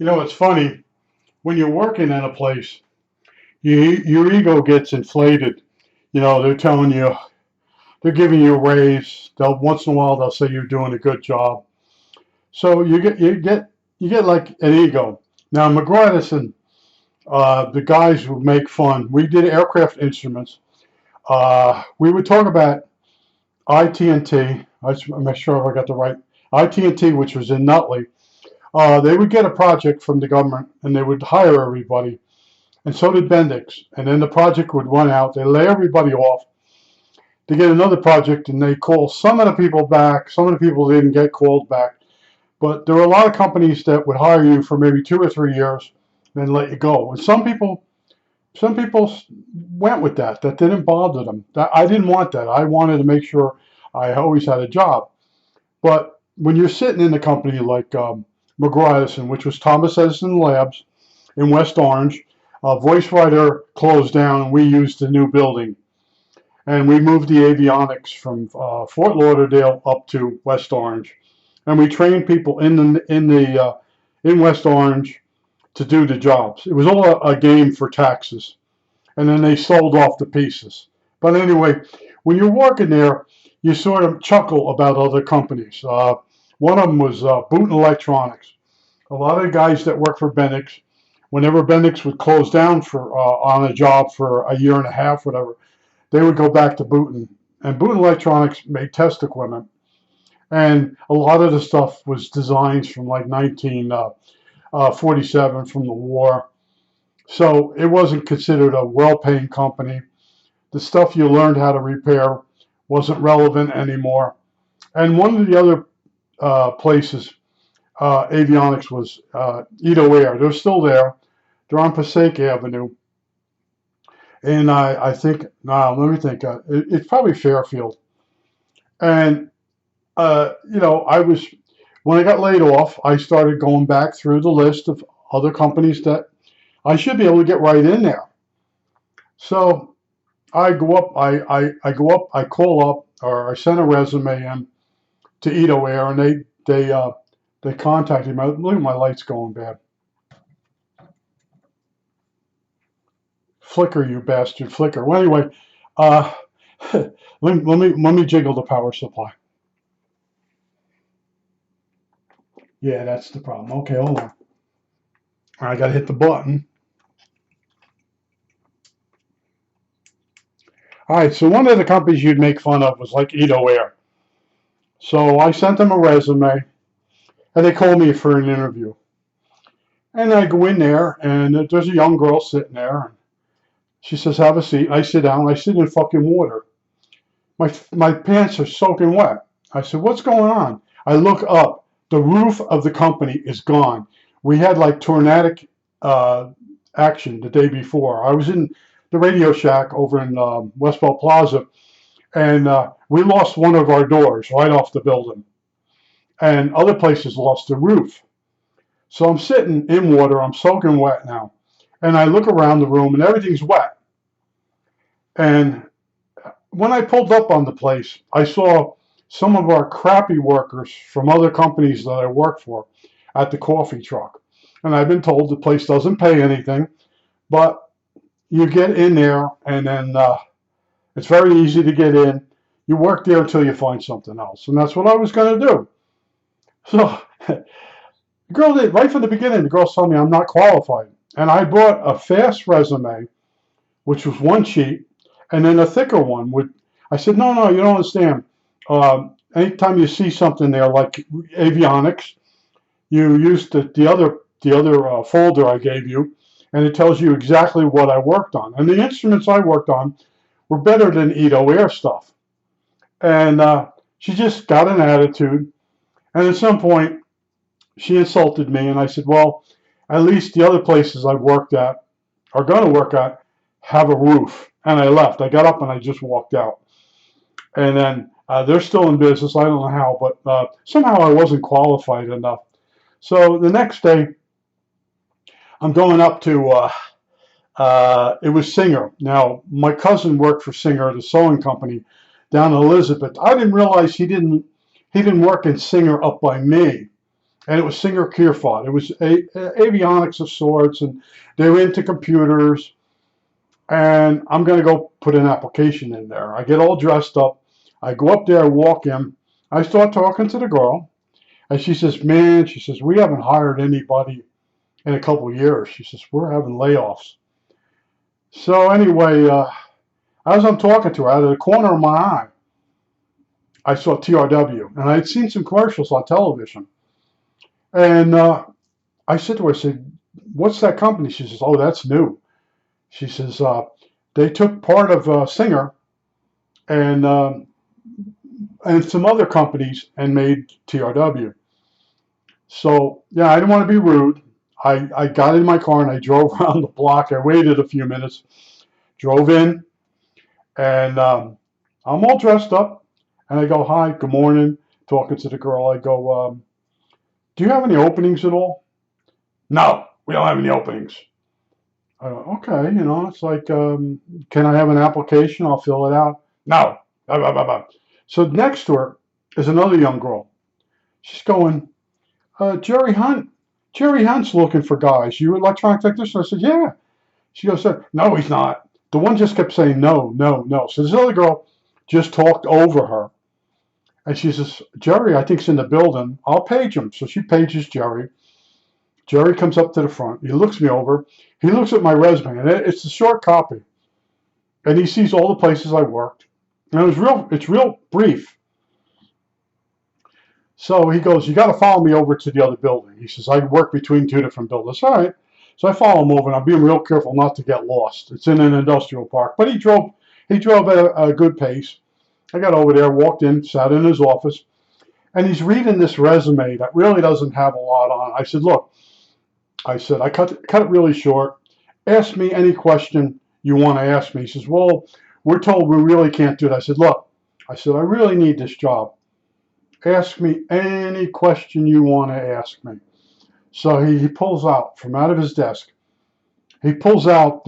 You know, it's funny when you're working in a place, your ego gets inflated. You know, they're telling you, they're giving you a raise. They'll once in a while they'll say you're doing a good job. So you get like an ego. Now McGraw Edison, the guys would make fun. We did aircraft instruments. We would talk about IT&T. I just make sure I got the right IT&T, which was in Nutley. They would get a project from the government and they would hire everybody, and so did Bendix. And then the project would run out. They lay everybody off to get another project, and they call some of the people back. Some of the people didn't get called back. But there were a lot of companies that would hire you for maybe 2 or 3 years, and then let you go. And some people went with that. That didn't bother them. I didn't want that. I wanted to make sure I always had a job. But when you're sitting in a company like McGraw Edison, which was Thomas Edison Labs in West Orange, VoiceWriter closed down, and we used the new building. And we moved the avionics from Fort Lauderdale up to West Orange, and we trained people in West Orange to do the jobs. It was all a game for taxes, and then they sold off the pieces. But anyway, when you're working there, you sort of chuckle about other companies. One of them was Booton Electronics. A lot of the guys that work for Bendix, whenever Bendix would close down for on a job for a year and a half, whatever, they would go back to Booton. And Booton Electronics made test equipment. And a lot of the stuff was designs from like 1947 from the war. So it wasn't considered a well-paying company. The stuff you learned how to repair wasn't relevant anymore. And one of the other places, avionics, was Edo Air. They're still there. They're on Passaic Avenue. And I think, no, let me think. It's probably Fairfield. And, when I got laid off, I started going back through the list of other companies that I should be able to get right in there. So I go up, I go up, I call up, or I send a resume in to Edo Air, and they contacted me. Look at my lights going bad. Flicker, you bastard, flicker. Well, anyway, uh, let me jiggle the power supply. Yeah, that's the problem. Okay, hold on. I got to hit the button. All right, so one of the companies you'd make fun of was like Edo Air. So I sent them a resume, and they called me for an interview. And I go in there, and there's a young girl sitting there. And she says, "Have a seat." I sit down. I sit in fucking water. My pants are soaking wet. I said, "What's going on?" I look up. The roof of the company is gone. We had like tornadic action the day before. I was in the Radio Shack over in Westbelt Plaza, and we lost one of our doors right off the building. And other places lost the roof. So I'm sitting in water. I'm soaking wet now. And I look around the room, and everything's wet. And when I pulled up on the place, I saw some of our crappy workers from other companies that I work for at the coffee truck. And I've been told the place doesn't pay anything, but you get in there, and then it's very easy to get in. You work there until you find something else. And that's what I was going to do. So the girl did, right from the beginning, the girl told me I'm not qualified. And I brought a fast resume, which was one sheet, and then a thicker one. I said, no, you don't understand. Anytime you see something there like avionics, you use the other folder I gave you, and it tells you exactly what I worked on. And the instruments I worked on were better than Edo Air stuff. And she just got an attitude. And at some point, she insulted me, and I said, well, at least the other places I've worked at, are going to work at, have a roof. And I left. I got up and I just walked out. And then they're still in business. I don't know how, but somehow I wasn't qualified enough. So the next day, I'm going up to, it was Singer. Now, my cousin worked for Singer, the sewing company, down in Elizabeth. I didn't realize he didn't work in Singer up by me. and it was Singer Kierfot. It was avionics of sorts, and they were into computers. And I'm going to go put an application in there. I get all dressed up. I go up there, walk in. I start talking to the girl, and she says, "Man," she says, "we haven't hired anybody in a couple of years." She says, "We're having layoffs." So anyway, as I'm talking to her, out of the corner of my eye, I saw TRW, and I'd seen some commercials on television. And I said to her, I said, "What's that company?" She says, "Oh, that's new." She says, "They took part of Singer and some other companies and made TRW." So yeah, I didn't want to be rude. I got in my car and I drove around the block. I waited a few minutes, drove in, and I'm all dressed up. And I go, "Hi, good morning," talking to the girl. I go, "Do you have any openings at all?" "No, we don't have any openings." I go, "Okay, it's like, can I have an application? I'll fill it out." "No." Blah, blah, blah, blah. So next to her is another young girl. She's going, Jerry Hunt. Jerry Hunt's looking for guys. You electronic technician?" I said, "Yeah." She goes, "No, he's not." The one just kept saying, "No, no, no." So this other girl just talked over her. And she says, "Jerry, I think, is in the building. I'll page him." So she pages Jerry. Jerry comes up to the front. He looks me over. He looks at my resume, and it's a short copy. And he sees all the places I worked. And it's real brief. So he goes, "You got to follow me over to the other building." He says, "I work between two different buildings." All right. So I follow him over, and I'm being real careful not to get lost. It's in an industrial park. But he drove at a good pace. I got over there, walked in, sat in his office, and he's reading this resume that really doesn't have a lot on it. I said, "Look," I said, "I cut it really short. Ask me any question you want to ask me." He says, "Well, we're told we really can't do that." I said, "Look," I said, "I really need this job. Ask me any question you want to ask me." So he pulls out of his desk. He pulls out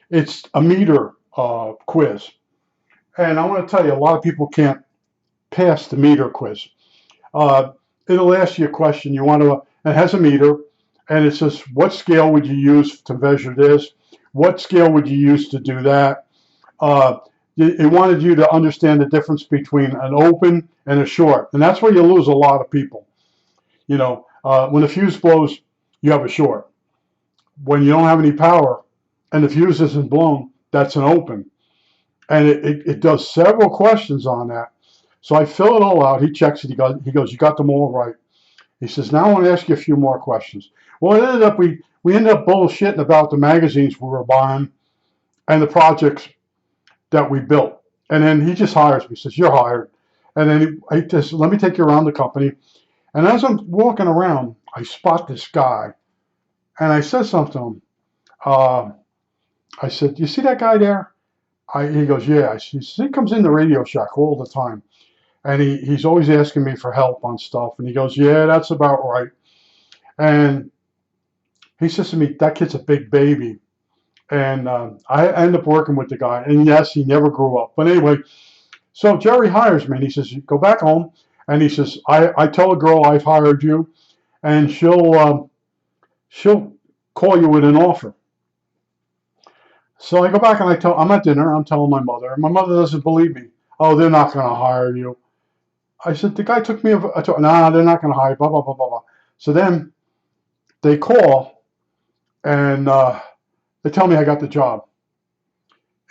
it's a meter quiz. And I want to tell you, a lot of people can't pass the meter quiz. Uh, It'll ask you a question. It has a meter, and it says, what scale would you use to measure this? What scale would you use to do that? It wanted you to understand the difference between an open and a short. And that's where you lose a lot of people. When the fuse blows, you have a short. When you don't have any power and the fuse isn't blown, that's an open. And it does several questions on that. So I fill it all out. He checks it. He goes, "You got them all right." He says, "Now I want to ask you a few more questions." Well, we ended up bullshitting about the magazines we were buying and the projects that we built. And then he just hires me. He says, "You're hired." And then he just, "Let me take you around the company." And as I'm walking around, I spot this guy. And I said something to him. Uh, I said, "You see that guy there?" He goes, "Yeah." He comes in the Radio Shack all the time. And he's always asking me for help on stuff. And he goes, "Yeah, that's about right." And he says to me, "That kid's a big baby." And I end up working with the guy. And yes, he never grew up. But anyway, so Jerry hires me. And he says, "You go back home." And he says, I tell a girl I've hired you. And she'll call you with an offer." So I go back and I'm at dinner. I'm telling my mother. And my mother doesn't believe me. "Oh, they're not going to hire you." I said, "The guy took me nah, they're not going to hire you, blah, blah, blah, blah, blah." So then they call and they tell me I got the job.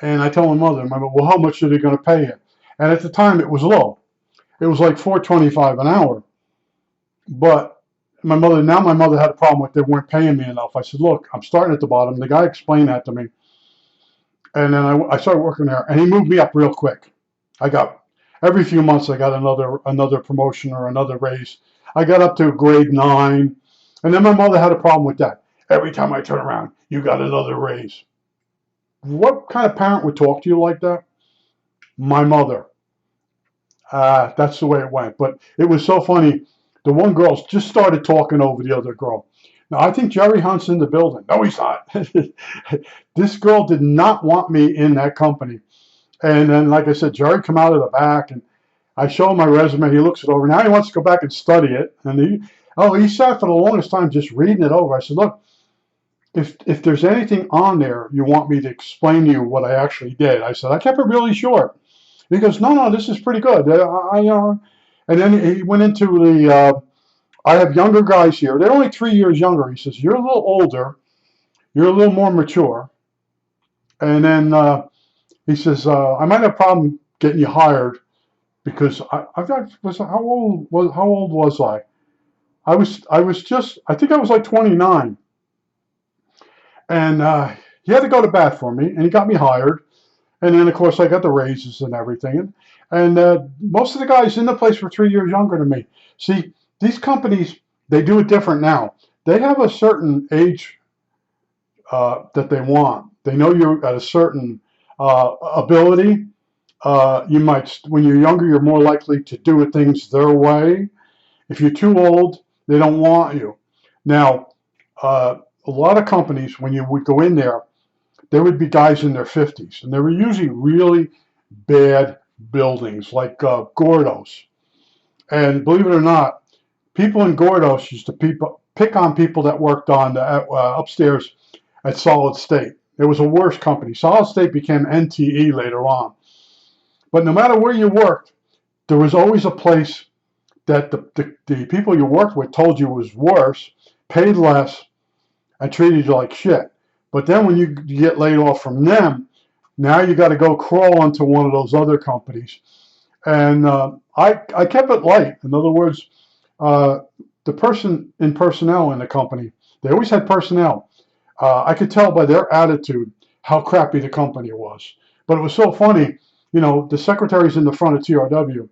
And I tell my mother, "Well, how much are they going to pay you?" And at the time it was low. It was like $4.25 an hour. But my mother had a problem with they weren't paying me enough. I said, "Look, I'm starting at the bottom." The guy explained that to me. And then I started working there, and he moved me up real quick. Every few months I got another promotion or another raise. I got up to grade 9, and then my mother had a problem with that. Every time I turn around, "You got another raise." What kind of parent would talk to you like that? My mother. That's the way it went. But it was so funny. The one girl just started talking over the other girl. Now, I think Jerry Hunt's in the building. No, he's not. This girl did not want me in that company. And then, like I said, Jerry come out of the back, and I show him my resume. He looks it over. Now he wants to go back and study it. And Oh, he sat for the longest time just reading it over. I said, look, if there's anything on there you want me to explain to you what I actually did, I said, I kept it really short. He goes, no, this is pretty good. And then he went into I have younger guys here. They're only 3 years younger. He says, you're a little older. You're a little more mature. And then he says, I might have a problem getting you hired because how old was I? I think I was like 29. And he had to go to bat for me, and he got me hired. And then, of course, I got the raises and everything. And most of the guys in the place were 3 years younger than me. See, these companies, they do it different now. They have a certain age that they want. They know you're at a certain ability. You might, when you're younger, you're more likely to do things their way. If you're too old, they don't want you. Now, a lot of companies, when you would go in there, there would be guys in their 50s, and they were usually really bad buildings, like Gordos. And believe it or not, people in Gordos used to pick on people that worked on upstairs at Solid State. It was a worse company. Solid State became NTE later on. But no matter where you worked, there was always a place that the people you worked with told you was worse, paid less, and treated you like shit. But then when you get laid off from them, now you got to go crawl onto one of those other companies. And I kept it light. In other words, the person in personnel in the company, they always had personnel. I could tell by their attitude how crappy the company was. But it was so funny, the secretaries in the front of TRW,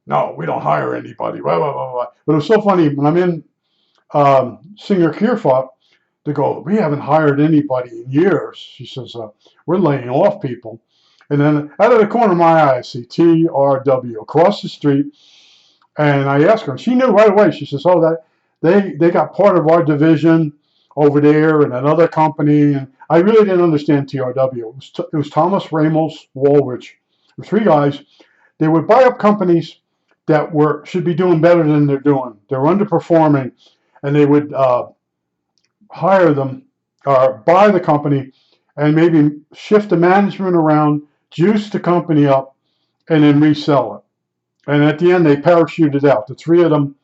no, we don't hire anybody, blah, blah, blah, blah. But it was so funny when I'm in Singer Kierfop, they go, we haven't hired anybody in years. She says, we're laying off people. And then out of the corner of my eye, I see TRW across the street. And I asked her, and she knew right away. She says, oh, that they got part of our division over there in another company. And I really didn't understand TRW. It was Thomas, Ramos, Walrich. The three guys. They would buy up companies that should be doing better than they're doing. They're underperforming, and they would hire them or buy the company and maybe shift the management around, juice the company up, and then resell it. And at the end, they parachuted out. The three of them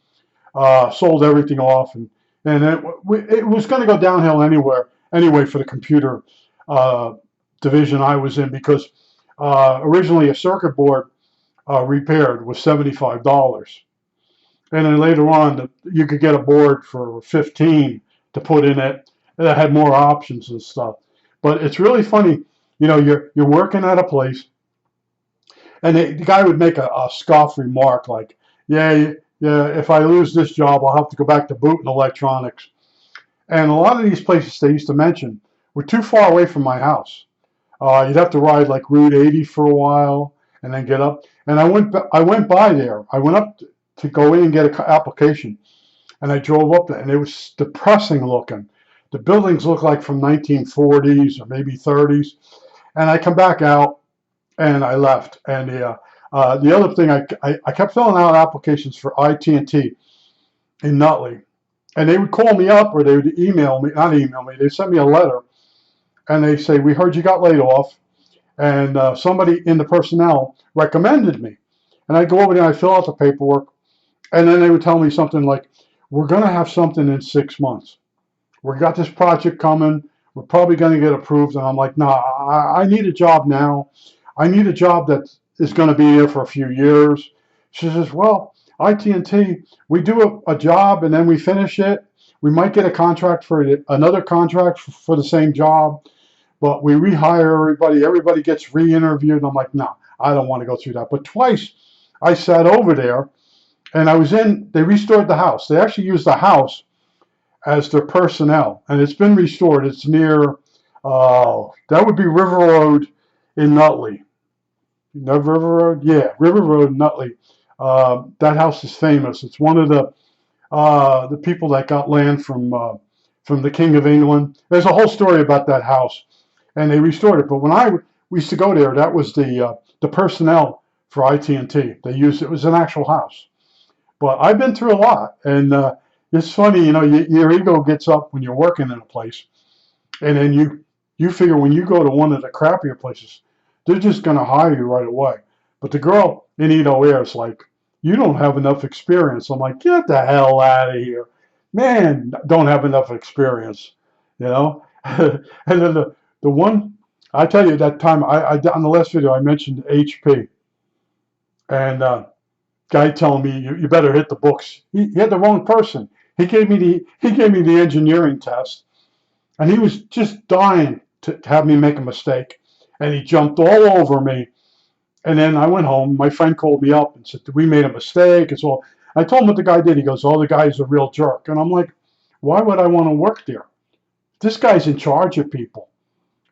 sold everything off, and it was going to go downhill anyway for the computer division I was in, because originally a circuit board repaired was $75. And then later on, you could get a board for $15 to put in it that had more options and stuff. But it's really funny, you're working at a place, and the guy would make a scoff remark like, yeah, if I lose this job, I'll have to go back to Booten Electronics. And a lot of these places they used to mention were too far away from my house. You'd have to ride like Route 80 for a while and then get up. And I went by there. I went up to go in and get an application. And I drove up there, and it was depressing looking. The buildings looked like from 1940s or maybe 30s. And I come back out, and I left. And the other thing, I kept filling out applications for IT&T in Nutley. And they would call me up, or they would not email me, they'd send me a letter. And they say, we heard you got laid off. And somebody in the personnel recommended me. And I'd go over there and I'd fill out the paperwork. And then they would tell me something like, we're going to have something in 6 months. We got this project coming. We're probably going to get approved. And I'm like, nah, I need a job now. I need a job that is going to be here for a few years. She says, well, IT&T, we do a job and then we finish it. We might get a contract for another contract for the same job, but we rehire everybody. Everybody gets re-interviewed. And I'm like, no, I don't want to go through that. But twice I sat over there, and they restored the house. They actually used the house as their personnel, and it's been restored. It's near, that would be River Road in Nutley. River Road? Yeah, River Road, Nutley. That house is famous. It's one of the people that got land from the King of England. There's a whole story about that house, and they restored it. But when we used to go there, that was the personnel for IT&T. It was an actual house. But I've been through a lot, and it's funny, your ego gets up when you're working in a place, and then you figure when you go to one of the crappier places, they're just gonna hire you right away. But the girl in Edo Air is like, you don't have enough experience. I'm like, get the hell out of here, man! Don't have enough experience, you know. And then the one I tell you that time I on the last video I mentioned HP, and guy telling me you better hit the books. He had the wrong person. He gave me the engineering test, and he was just dying to have me make a mistake, and he jumped all over me. And then I went home. My friend called me up and said, we made a mistake. It's all. I told him what the guy did. He goes, oh, the guy's a real jerk. And I'm like, why would I want to work there? This guy's in charge of people.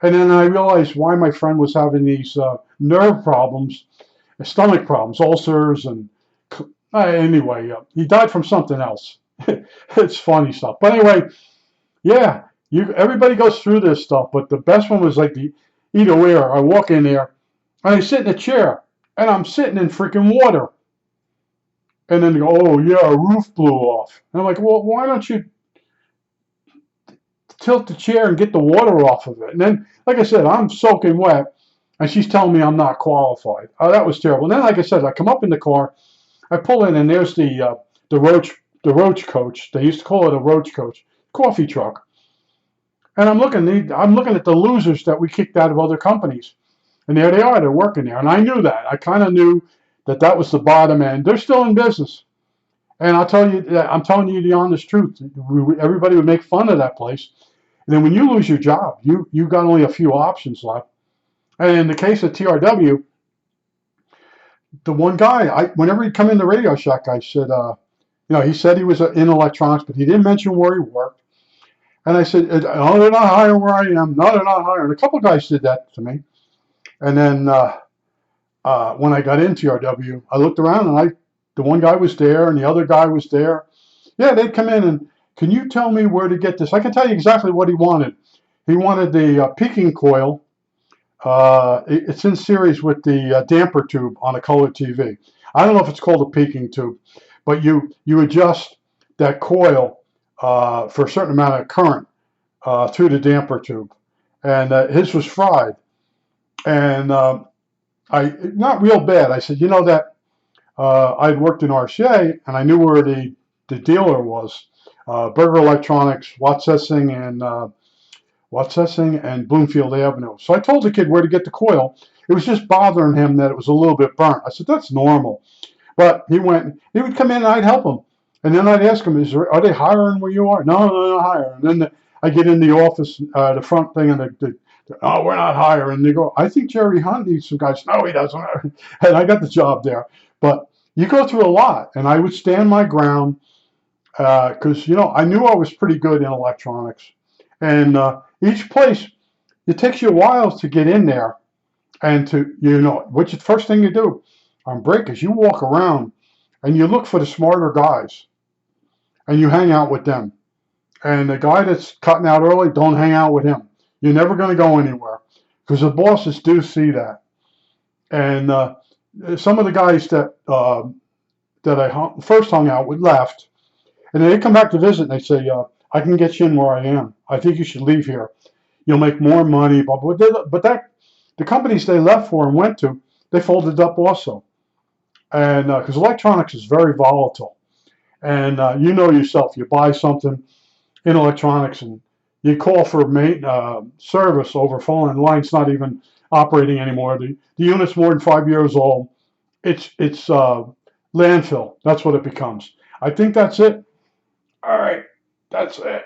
And then I realized why my friend was having these nerve problems, stomach problems, ulcers, and anyway, he died from something else. It's funny stuff. But anyway, yeah, everybody goes through this stuff. But the best one was like the Edo Air. I walk in there, and I sit in a chair, and I'm sitting in freaking water. And then they go, oh, yeah, a roof blew off. And I'm like, well, why don't you tilt the chair and get the water off of it? And then, like I said, I'm soaking wet, and she's telling me I'm not qualified. Oh, that was terrible. And then, like I said, I come up in the car, I pull in, and there's the roach coach. They used to call it a roach coach coffee truck. And I'm looking at the losers that we kicked out of other companies. And there they are, they're working there. And I knew that. I kind of knew that was the bottom end. They're still in business. And I'm telling you the honest truth. Everybody would make fun of that place. And then when you lose your job, you got only a few options left. And in the case of TRW, the one guy, whenever he'd come in the Radio Shack, I said, he said he was in electronics, but he didn't mention where he worked. And I said, oh, they're not hiring where I am. No, they're not hiring. A couple of guys did that to me. And then when I got into TRW, I looked around, and the one guy was there, and the other guy was there. Yeah, they'd come in and, can you tell me where to get this? I can tell you exactly what he wanted. He wanted the peaking coil. It's in series with the damper tube on a color TV. I don't know if it's called a peaking tube, but you adjust that coil for a certain amount of current through the damper tube. And his was fried. And not real bad. I said, that I'd worked in RCA, and I knew where the dealer was. Berger Electronics, Watsessing, and Bloomfield Avenue. So I told the kid where to get the coil. It was just bothering him that it was a little bit burnt. I said, that's normal. But he would come in, and I'd help him. And then I'd ask him, are they hiring where you are? No, they're not hiring. And then I get in the office, the front thing, and oh, we're not hiring. And they go, I think Jerry Hunt needs some guys. No, he doesn't. And I got the job there. But you go through a lot. And I would stand my ground because, I knew I was pretty good in electronics. And each place, it takes you a while to get in there. And what's the first thing you do on break is you walk around and you look for the smarter guys. And you hang out with them. And the guy that's cutting out early, don't hang out with him. You're never going to go anywhere because the bosses do see that. And some of the guys that I first hung out with left, and they come back to visit, and they say, I can get you in where I am. I think you should leave here. You'll make more money. But the companies they left for and went to, they folded up also. And because electronics is very volatile. And you know yourself, you buy something in electronics and you call for service over phone, and the line's not even operating anymore. The unit's more than 5 years old. It's landfill. That's what it becomes. I think that's it. All right, that's it.